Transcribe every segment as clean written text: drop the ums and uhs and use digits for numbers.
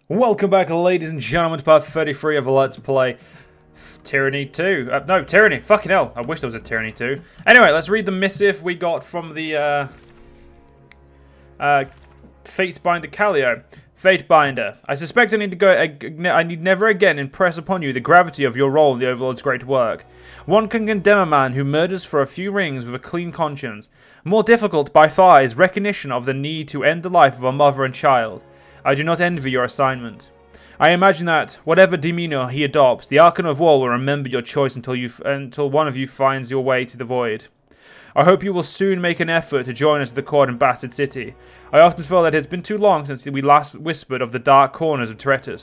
Welcome back, ladies and gentlemen, to part 33 of Let's Play Tyranny 2. No, Tyranny. Fucking hell. I wish there was a Tyranny 2. Anyway, let's read the missive we got from the fatebinder Callio. Fatebinder. I suspect I need to go. I need never again impress upon you the gravity of your role in the Overlord's great work. One can condemn a man who murders for a few rings with a clean conscience. More difficult by far is recognition of the need to end the life of a mother and child. I do not envy your assignment. I imagine that, whatever demeanor he adopts, the Archon of War will remember your choice until one of you finds your way to the void. I hope you will soon make an effort to join us at the court in Bastard City. I often feel that it has been too long since we last whispered of the dark corners of Tyranny.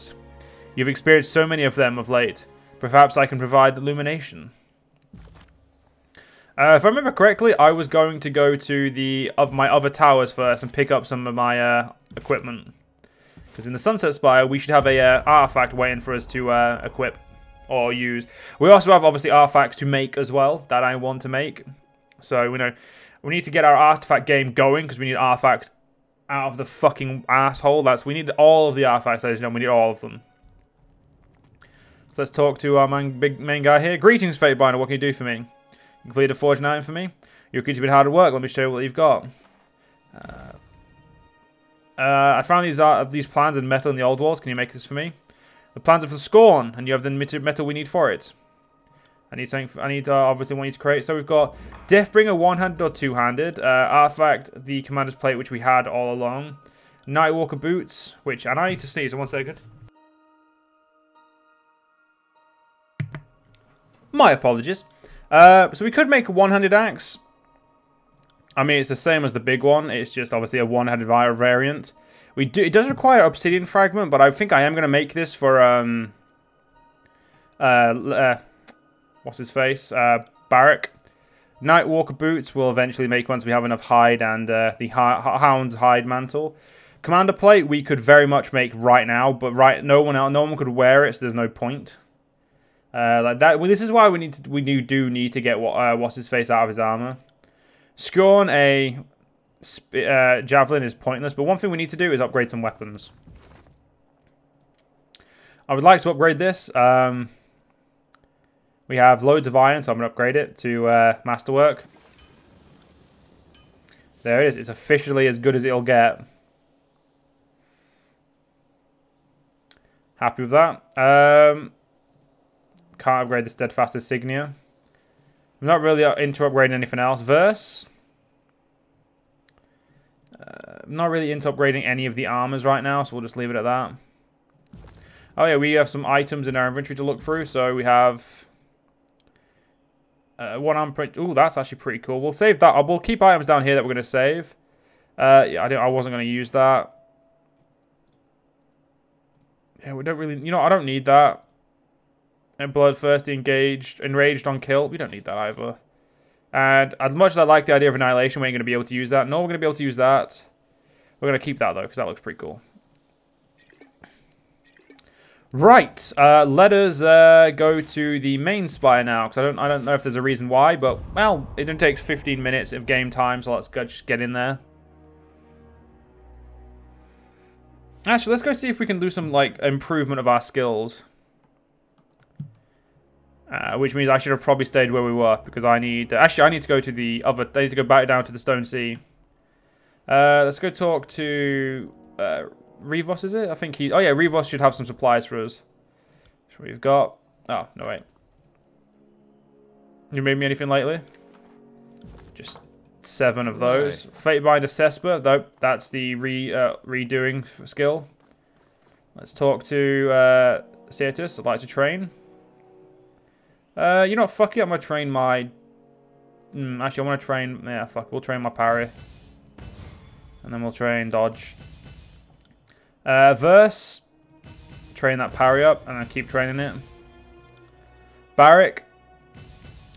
You've experienced so many of them of late. Perhaps I can provide illumination. If I remember correctly, I was going to go to my other towers first and pick up some of my equipment. Because in the Sunset Spire, we should have a artifact waiting for us to equip or use. We also have, obviously, artifacts to make as well that I want to make. So, we need to get our artifact game going because we need artifacts out of the fucking asshole. We need all of the artifacts, ladies and gentlemen. We need all of them. So let's talk to our main guy here. Greetings, Fatebinder. What can you do for me? You completed a forging item for me? Your creature's been hard at work. Let me show you what you've got. I found these plans in metal in the old walls. Can you make this for me? The plans are for Scorn, and you have the metal we need for it. I need something. Obviously want you to create. So we've got Deathbringer one-handed or two-handed. Artifact, the Commander's Plate, which we had all along. Nightwalker boots, and I need to sneeze. 1 second. My apologies. So we could make a one-handed axe. I mean, it's the same as the big one. It's just obviously a one-handed variant. It does require obsidian fragment, but I think I am going to make this for what's his face? Barrack. Nightwalker boots we'll eventually make once we have enough hide and the Hound's hide mantle. Commander plate we could very much make right now, but no one could wear it, so there's no point. Like that. Well, this is why we do need to get what's his face out of his armor. Scorn a javelin is pointless, but one thing we need to do is upgrade some weapons. I would like to upgrade this. We have loads of iron, so I'm going to upgrade it to Masterwork. There it is. It's officially as good as it'll get. Happy with that. Can't upgrade the Steadfast Insignia. I'm not really into upgrading anything else. Verse. I'm not really into upgrading any of the armors right now, so we'll just leave it at that. Oh yeah, we have some items in our inventory to look through. So we have one arm print. Ooh, that's actually pretty cool. We'll save that. We'll keep items down here that we're going to save. Yeah, I wasn't going to use that. Yeah, we don't really. I don't need that. And bloodthirsty, enraged on kill. We don't need that either. And as much as I like the idea of annihilation, we ain't going to be able to use that. No, we're going to be able to use that. We're going to keep that though, because that looks pretty cool. Right, let us go to the main spire now, because I don't know if there's a reason why, but well, it only takes 15 minutes of game time, so let's go just get in there. Actually, let's go see if we can do some like improvement of our skills. Which means I should have probably stayed where we were, because I need... actually, I need to go to the other... I need to go back down to the Stone Sea. Let's go talk to... Revos, is it? I think he... Oh, yeah, Revos should have some supplies for us. So we've got... Oh, no, wait. You made me anything lately? Just 7 of those. Right. Fatebinder Cesper, though, that's the redoing skill. Let's talk to Cetus. I'd like to train. You know what, fuck it, I'm going to train my... actually, I want to train... Yeah, fuck, we'll train my parry. And then we'll train dodge. Verse. Train that parry up, and then keep training it. Barrack.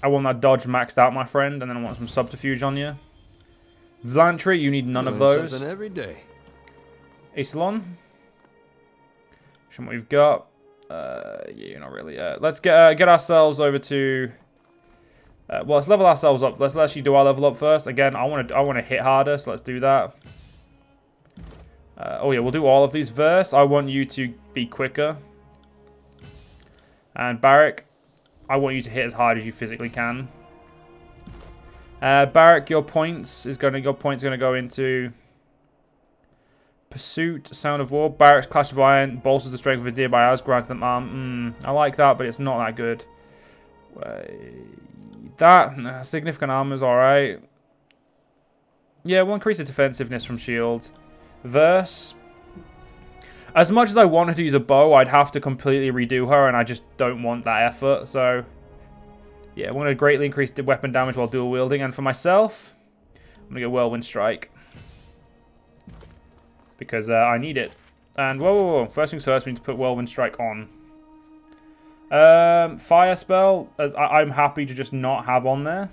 I want that dodge maxed out, my friend, and then I want some subterfuge on you. Vlantry, you need none of those. Something every day. Isilon. Show me what we've got. Yeah, not really. Let's get ourselves over to. Well, let's level ourselves up. Let's actually do our level up first. Again, I want to hit harder, so let's do that. Oh yeah, we'll do all of these. Verse, I want you to be quicker. And Barrack, I want you to hit as hard as you physically can. Barrack, your points gonna go into Pursuit, Sound of War. Barrack's Clash of Iron bolsters the strength of a nearby house, granted them arm. I like that, but it's not that good. Significant armor's alright. Yeah, we'll increase the defensiveness from shield. Verse. As much as I wanted to use a bow, I'd have to completely redo her, and I just don't want that effort, so... Yeah, we're going to greatly increase the weapon damage while dual wielding, and for myself, I'm going to go Whirlwind Strike. Because I need it. And whoa. First things first, we need to put Whirlwind Strike on. Fire spell, I'm happy to just not have on there.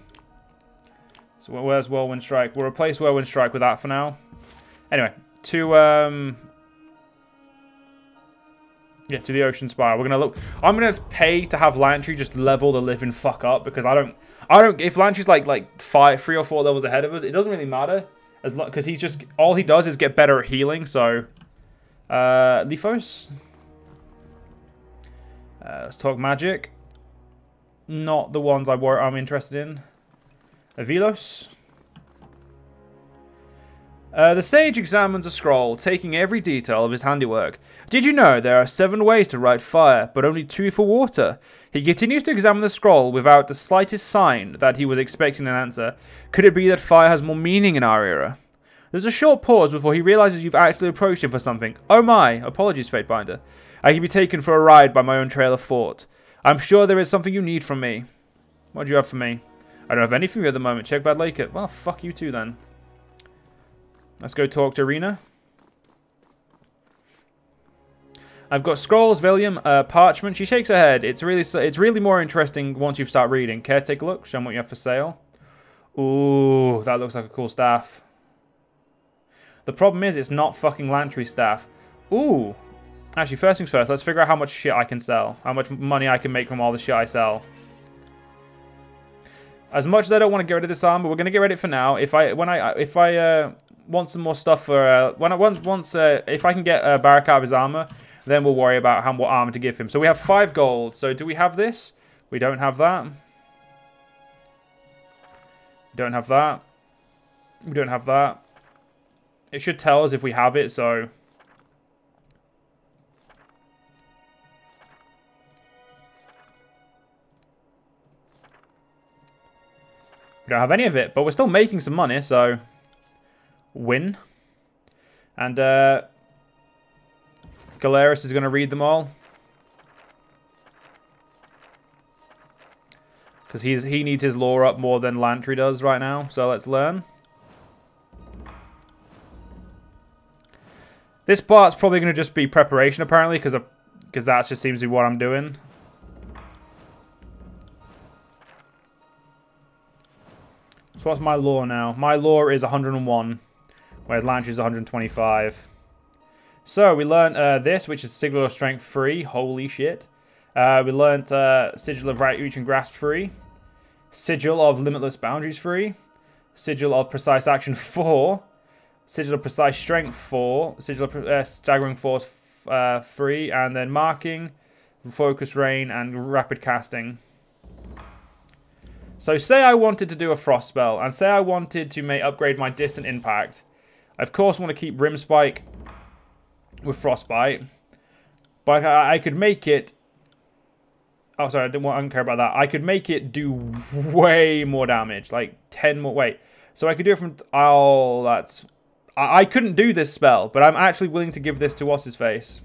So where's Whirlwind Strike? We'll replace Whirlwind Strike with that for now. Anyway, to the Ocean Spire. We're gonna look. I'm gonna pay to have Lantry just level the living fuck up because I don't. If Lantry's like 3 or 4 levels ahead of us, it doesn't really matter because he's just all he does is get better at healing. So, Lithos. Let's talk magic. Not the ones I'm interested in. Avilos. The sage examines a scroll, taking every detail of his handiwork. Did you know there are 7 ways to write fire, but only 2 for water? He continues to examine the scroll without the slightest sign that he was expecting an answer. Could it be that fire has more meaning in our era? There's a short pause before he realizes you've actually approached him for something. Oh my, apologies, Fatebinder. I can be taken for a ride by my own trail of thought. I'm sure there is something you need from me. What do you have for me? I don't have anything for you at the moment. Check Bad Lake. Well, fuck you too then. Let's go talk to Rena. I've got scrolls, vellum, parchment. She shakes her head. It's really more interesting once you start reading. Care to take a look? Show them what you have for sale. Ooh, that looks like a cool staff. The problem is it's not fucking Lantry staff. Ooh. Actually, first things first. Let's figure out how much shit I can sell. How much money I can make from all the shit I sell. As much as I don't want to get rid of this armor, we're going to get rid of it for now. If I want some more stuff for if I can get Barrack out of his armor, then we'll worry about what armor to give him. So we have 5 gold. So do we have this? We don't have that. We don't have that. We don't have that. It should tell us if we have it, so... We don't have any of it, but we're still making some money, so... Win. And, Galeris is going to read them all. Because he needs his lore up more than Lantry does right now, so let's learn. This part's probably going to just be preparation, apparently, because that just seems to be what I'm doing. So what's my lore now? My lore is 101, whereas Lantry's 125. So we learned this, which is Sigil of Strength free. Holy shit. We learned Sigil of Right Reach and Grasp free. Sigil of Limitless Boundaries free. Sigil of Precise Action 4. Sigil of Precise Strength 4. Sigil of Staggering Force free. And then Marking, Focus Rain, and Rapid Casting. So say I wanted to do a Frost spell, and say I wanted to upgrade my Distant Impact. I of course want to keep Rim Spike with Frostbite. But I could make it... Oh, sorry, I don't care about that. I could make it do way more damage. Like 10 more... Wait. So I could do it from... Oh, that's... I couldn't do this spell, but I'm actually willing to give this to what's-his-face.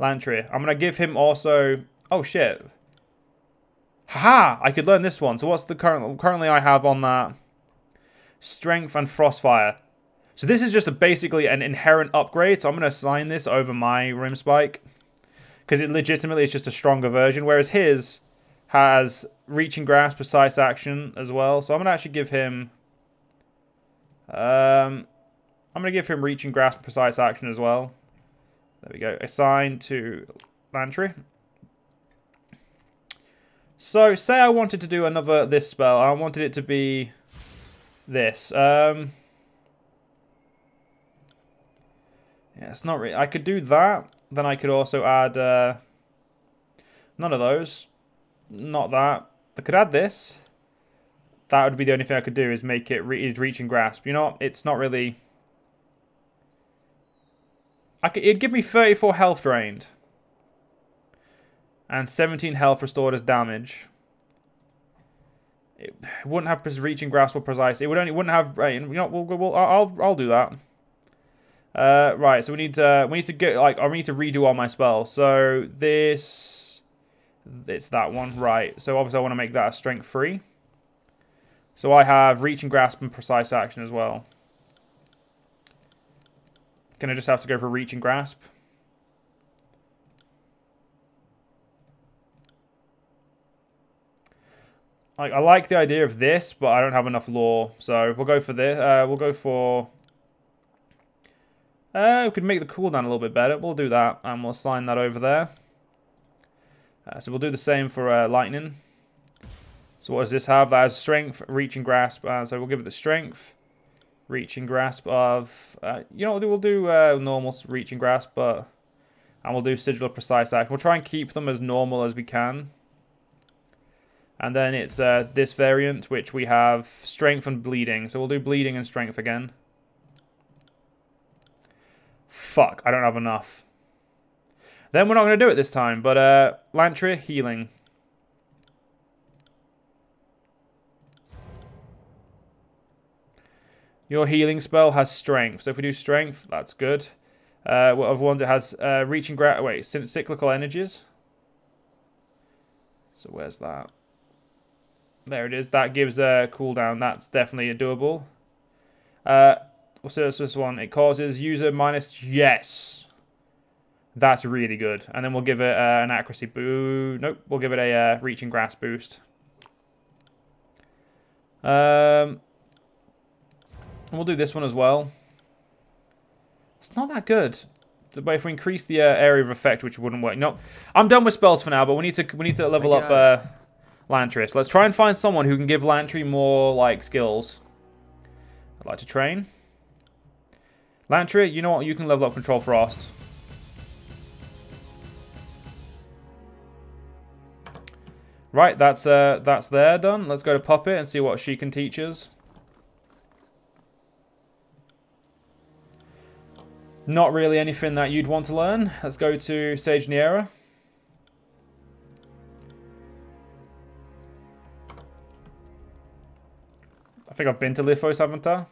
Lantry. I'm going to give him also... Oh, shit. Haha! I could learn this one. So what's the currently I have on that? Strength and Frostfire. So this is just basically an inherent upgrade. So I'm going to assign this over my Rim Spike. Because it legitimately is just a stronger version. Whereas his has Reach and Grasp, Precise Action as well. So I'm going to actually give him... I'm going to give him Reach and Grasp, Precise Action as well. There we go. Assign to Lantry. So, say I wanted to do this spell. I wanted it to be this. Yeah, it's not really... I could do that. Then I could also add... none of those. Not that. I could add this. That would be the only thing I could do, is make it reach and grasp. You know what? It's not really... It'd give me 34 health drained. And 17 health restored as damage. It wouldn't have reach and grasp or precise. It wouldn't have... Right, you know, I'll do that. Right, so we need to get, like, I need to redo all my spells. So this, it's that one, right? So obviously I want to make that a strength 3. So I have reach and grasp and precise action as well. Gonna just have to go for reach and grasp. Like, I like the idea of this, but I don't have enough lore, so we'll go for this. We'll go for. We could make the cooldown a little bit better. We'll do that, and we'll assign that over there. So we'll do the same for lightning. So what does this have? That has strength, reach, and grasp. So we'll give it the strength, reach, and grasp of... you know what, we'll do normal reach and grasp, and we'll do sigil of precise action. We'll try and keep them as normal as we can. And then it's this variant, which we have strength and bleeding. So we'll do bleeding and strength again. Fuck, I don't have enough. Then we're not going to do it this time, but Lantria, healing. Your healing spell has strength. So if we do strength, that's good. What other ones? It has reach and grasp. Wait, cyclical energies. So where's that? There it is. That gives a cooldown. That's definitely doable. What's this one? It causes user minus... Yes! That's really good. And then we'll give it an accuracy boost. Nope. We'll give it a reach and grasp boost. We'll do this one as well. It's not that good. But if we increase the area of effect, which wouldn't work. No, I'm done with spells for now, but we need to level up Lantria. So let's try and find someone who can give Lantry more, like, skills. I'd like to train. Lantria, you know what? You can level up Control Frost. Right, that's there done. Let's go to Puppet and see what she can teach us. Not really anything that you'd want to learn. Let's go to Sage Niera. I think I've been to Lithos, haven't I?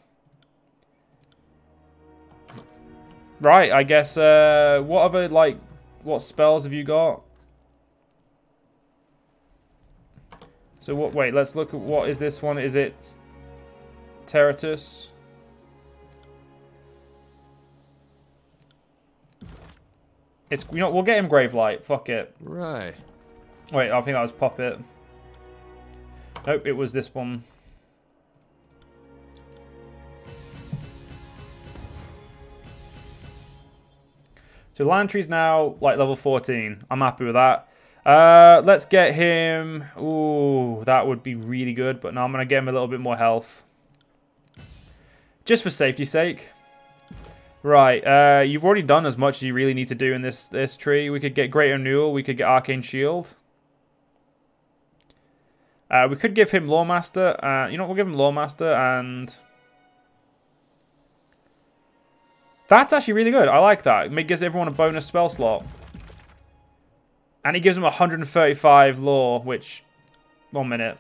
Right, I guess, what spells have you got? So wait, let's look at, what is this one? Is it Terratus? It's, you know, we'll get him Gravelight, fuck it. Right. Wait, I think that was Puppet. Nope, it was this one. So Lantry's now, like, level 14. I'm happy with that. Let's get him... Ooh, that would be really good. But no, I'm going to get him a little bit more health. Just for safety's sake. Right, you've already done as much as you really need to do in this tree. We could get Great Renewal. We could get Arcane Shield. We could give him Lawmaster. You know what, we'll give him Lawmaster and... That's actually really good. I like that. It gives everyone a bonus spell slot. And he gives them 135 lore, which... 1 minute.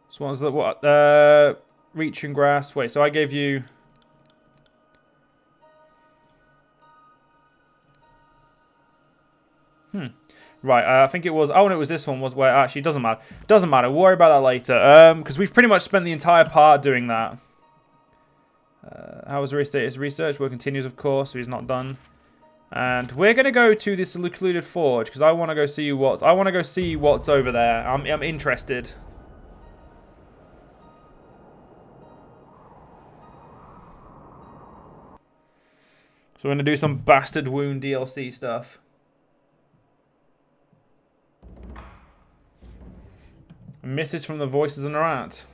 So what was the... What? Reach and Grasp. Wait, so I gave you... Right, I think it was... Oh, and it was this one. Was where actually, it doesn't matter. Doesn't matter. We'll worry about that later. Because we've pretty much spent the entire part doing that. How was his research? Work continues, of course, so he's not done. And we're going to go to this secluded forge, because I want to go see what's... I want to go see what's over there. I'm interested. So we're going to do some Bastard Wound DLC stuff. Misses from the voices in her hat.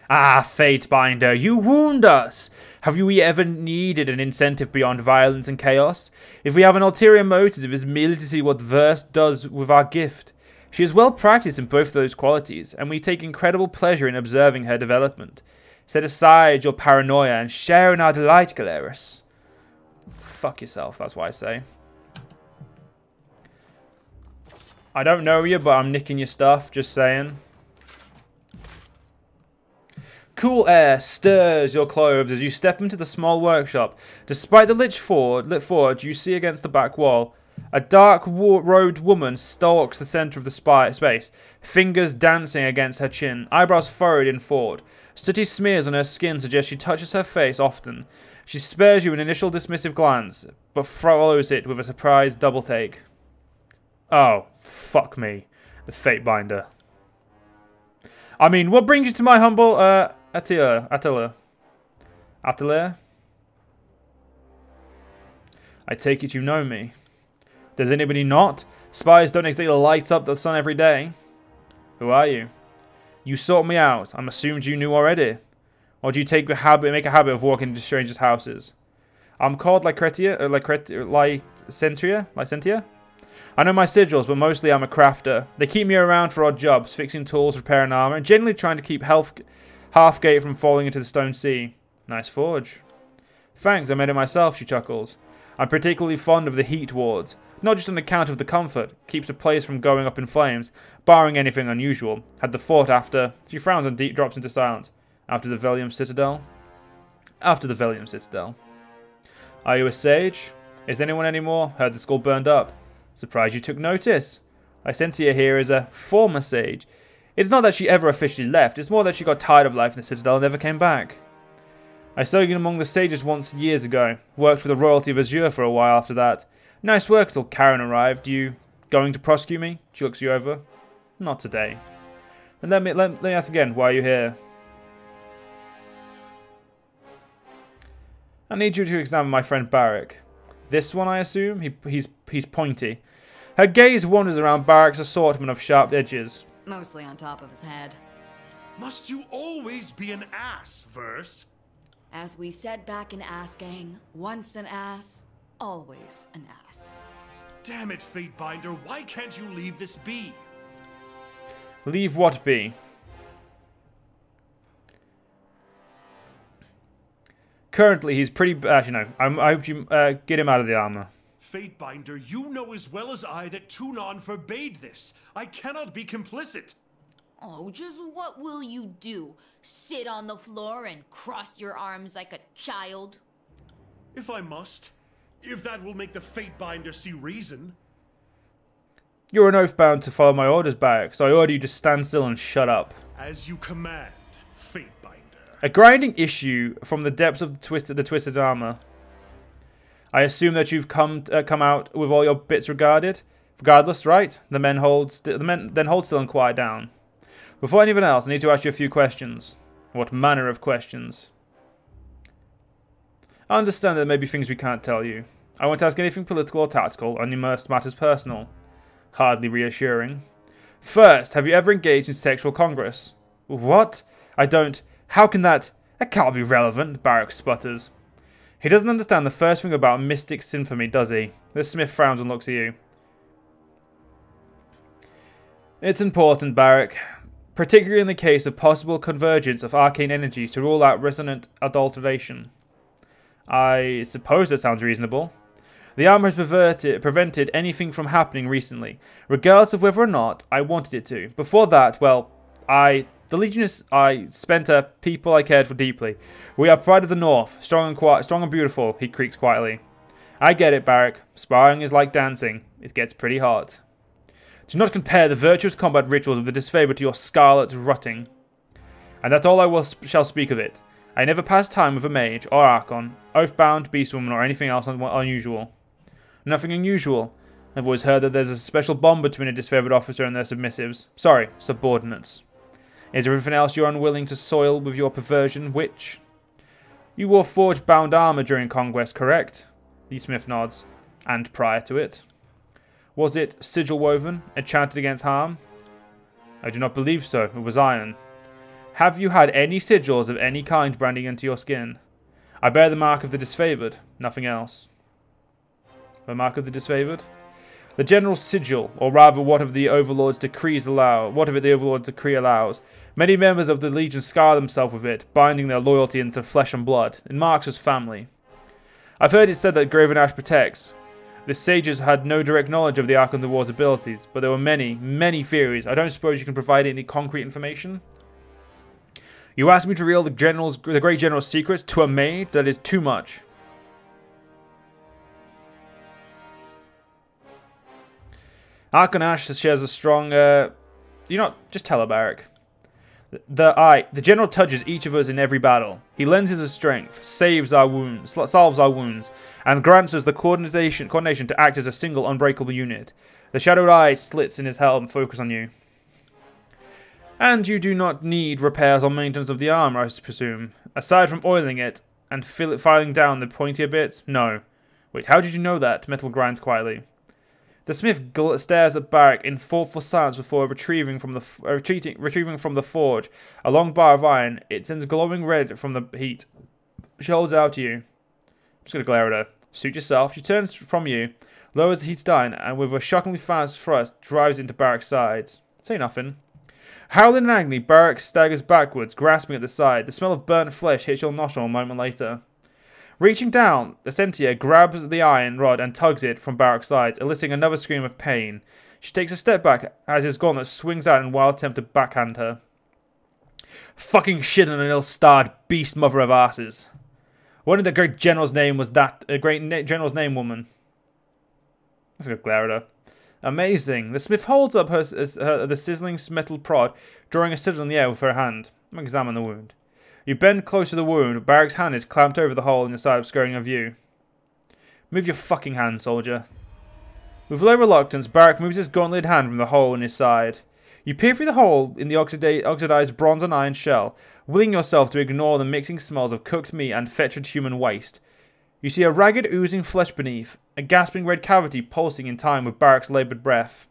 Ah, fatebinder, you wound us! Have we ever needed an incentive beyond violence and chaos? If we have an ulterior motive, it is merely to see what Verse does with our gift. She is well practiced in both those qualities, and we take incredible pleasure in observing her development. Set aside your paranoia and share in our delight, Kyros. Fuck yourself, that's what I say. I don't know you, but I'm nicking your stuff, just saying. Cool air stirs your clothes as you step into the small workshop. Despite the lit forge you see against the back wall, a dark-robed woman stalks the center of the space, fingers dancing against her chin, eyebrows furrowed in thought. Sooty smears on her skin suggest she touches her face often. She spares you an initial dismissive glance, but follows it with a surprised double take. Oh, fuck me. The fatebinder. I mean, what brings you to my humble, atelier? I take it you know me. Does anybody not? Spies don't exactly light up the sun every day. Who are you? You sought me out. I'm assumed you knew already. Or do you make a habit of walking into strangers' houses? I'm called Lycentia? I know my sigils, but mostly I'm a crafter. They keep me around for odd jobs, fixing tools, repairing armor, and generally trying to keep Halfgate from falling into the stone sea. Nice forge. Thanks, I made it myself, she chuckles. I'm particularly fond of the heat wards. Not just on account of the comfort, keeps the place from going up in flames, barring anything unusual. Had the fort after... She frowns and drops into silence. After the Velium Citadel? After the Velium Citadel. Are you a sage? Is anyone anymore? Heard the school burned up. Surprised you took notice. Lycentia here is a former sage. It's not that she ever officially left, it's more that she got tired of life in the Citadel and never came back. I studied among the sages once years ago. Worked for the royalty of Azure for a while after that. Nice work till Karen arrived. You going to prosecute me? She looks you over. Not today. And let me ask again, why are you here? I need you to examine my friend Barak. This one, I assume? He's pointy. Her gaze wanders around Barak's assortment of sharp edges. Mostly on top of his head. Must you always be an ass, Verse? As we said back in Ass Gang, once an ass, always an ass. Damn it, Fatebinder, why can't you leave this be? Leave what be? Currently, he's pretty... Actually, no. I hope you get him out of the armor. Fatebinder, you know as well as I that Tunon forbade this. I cannot be complicit. Oh, just what will you do? Sit on the floor and cross your arms like a child? If I must. If that will make the Fatebinder see reason. You're an oath bound to follow my orders, Barak, so I order you to stand still and shut up. As you command, Fatebinder. A grinding issue from the depths of the twisted armor. I assume that you've come out with all your bits regardless, right? The men then hold still and quiet down. Before anything else, I need to ask you a few questions. What manner of questions? I understand there may be things we can't tell you. I won't ask anything political or tactical, only most matters personal. Hardly reassuring. First, have you ever engaged in sexual congress? What? I don't... How can that... That can't be relevant, Barak sputters. He doesn't understand the first thing about mystic symphony, does he? The smith frowns and looks at you. It's important, Barak. Particularly in the case of possible convergence of arcane energies to rule out resonant adulteration. I suppose that sounds reasonable. The armor has prevented anything from happening recently, regardless of whether or not I wanted it to. Before that, well, the Legionists I spent a people I cared for deeply. We are pride of the North, strong and beautiful, he creaks quietly. I get it, Barak. Sparring is like dancing. It gets pretty hot. Do not compare the virtuous combat rituals of the disfavor to your scarlet rutting. And that's all I shall speak of it. I never passed time with a mage, or archon, oathbound, beastwoman, or anything else unusual. Nothing unusual. I've always heard that there's a special bond between a disfavored officer and their submissives. Sorry, subordinates. Is there anything else you're unwilling to soil with your perversion, witch? You wore forge-bound armor during conquest, correct? The smith nods. And prior to it? Was it sigil woven, enchanted against harm? I do not believe so. It was iron. Have you had any sigils of any kind branding into your skin? I bear the mark of the disfavored. Nothing else. The mark of the disfavored? The general's sigil, or rather what of the Overlord's decrees allow, what of it the Overlord's decree allows. Many members of the Legion scar themselves with it, binding their loyalty into flesh and blood. It marks us family. I've heard it said that Graven Ash protects. The sages had no direct knowledge of the Ark Underwar's abilities, but there were many, many theories. I don't suppose you can provide any concrete information? You asked me to reveal the great general's secrets to a maid? That is too much. Ark Ash shares a strong, just tell her, Barak. The general touches each of us in every battle. He lends us strength, salves our wounds, and grants us the coordination to act as a single unbreakable unit. The shadowed eye slits in his helm focus on you. And you do not need repairs or maintenance of the armor, I presume. Aside from oiling it and filing down the pointier bits? No. Wait, how did you know that? Metal grinds quietly. The smith stares at Barak in thoughtful silence before retrieving from the forge a long bar of iron. It turns glowing red from the heat. She holds it out to you. I'm just going to glare at her. Suit yourself. She turns from you, lowers the heated iron, and with a shockingly fast thrust, drives into Barak's sides. Say nothing. Howling in agony, Barak staggers backwards, grasping at the side. The smell of burnt flesh hits your nostril a moment later. Reaching down, the Sentia grabs the iron rod and tugs it from Barak's side, eliciting another scream of pain. She takes a step back as his gauntlet swings out in a wild attempt to backhand her. Fucking shit and an ill-starred beast mother of asses. What in the great general's name was that? A great general's name, woman. Let's go glare at her. Amazing. The smith holds up the sizzling metal prod, drawing a sigil in the air with her hand. I'm going to examine the wound. You bend close to the wound. Barak's hand is clamped over the hole in the side, obscuring her view. Move your fucking hand, soldier. With low reluctance, Barak moves his gauntleted hand from the hole in his side. You peer through the hole in the oxidized bronze and iron shell, willing yourself to ignore the mixing smells of cooked meat and fetid human waste. You see a ragged, oozing flesh beneath, a gasping red cavity pulsing in time with Barak's laboured breath.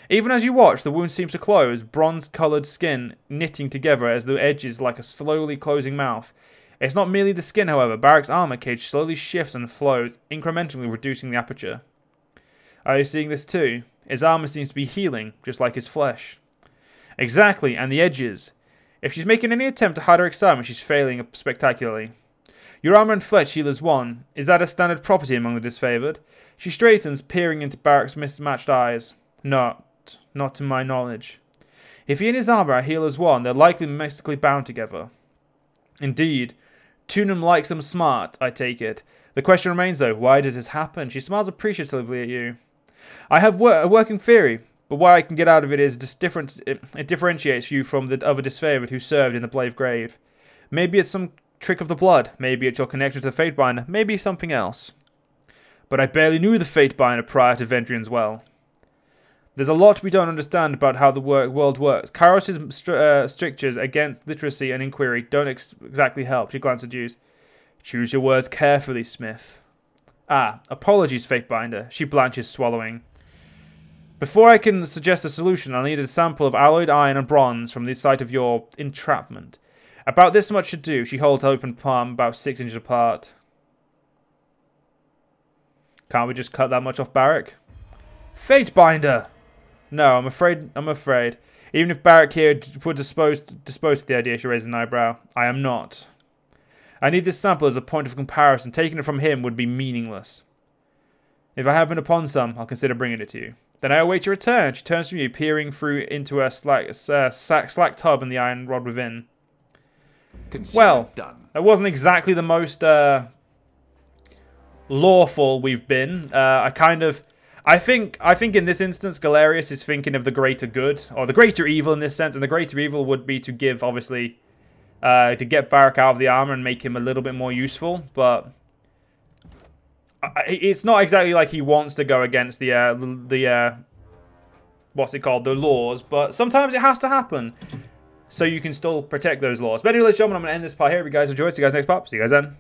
Even as you watch, the wound seems to close, bronze-coloured skin knitting together as the edges like a slowly closing mouth. It's not merely the skin, however. Barak's armour cage slowly shifts and flows, incrementally reducing the aperture. Are you seeing this too? His armour seems to be healing, just like his flesh. Exactly, and the edges. If she's making any attempt to hide her excitement, she's failing spectacularly. Your armour and flesh heal as one. Is that a standard property among the disfavoured? She straightens, peering into Barak's mismatched eyes. Not to my knowledge. If he and his armour are healed as one, they're likely mystically bound together. Indeed. Tunon likes them smart, I take it. The question remains though, why does this happen? She smiles appreciatively at you. I have a working theory, but what I can get out of it is it differentiates you from the other disfavoured who served in the Blave Grave. Maybe it's some trick of the blood, maybe it's your connection to the fatebinder, maybe something else. But I barely knew the fatebinder prior to venturing as well. There's a lot we don't understand about how the world works. Kyros' strictures against literacy and inquiry don't exactly help. She glances at you. Choose your words carefully, Smith. Ah, apologies, fatebinder. She blanches, swallowing. Before I can suggest a solution, I'll need a sample of alloyed iron and bronze from the site of your entrapment. About this much should do. She holds her open palm about 6 inches apart. Can't we just cut that much off Barak? Fatebinder! No, I'm afraid. Even if Barak here were disposed to the idea, she raises an eyebrow. I am not. I need this sample as a point of comparison. Taking it from him would be meaningless. If I happen upon some, I'll consider bringing it to you. Then I await your return. She turns from you, peering through into a slack tub and the iron rod within. Well, that wasn't exactly the most lawful we've been. I think in this instance, Galerius is thinking of the greater good, or the greater evil in this sense, and the greater evil would be to give, obviously, to get Barak out of the armor and make him a little bit more useful, but it's not exactly like he wants to go against the what's it called, the laws, but sometimes it has to happen, so you can still protect those laws. But anyway, ladies and gentlemen, I'm going to end this part here. If you guys enjoyed, see you guys next part. See you guys then.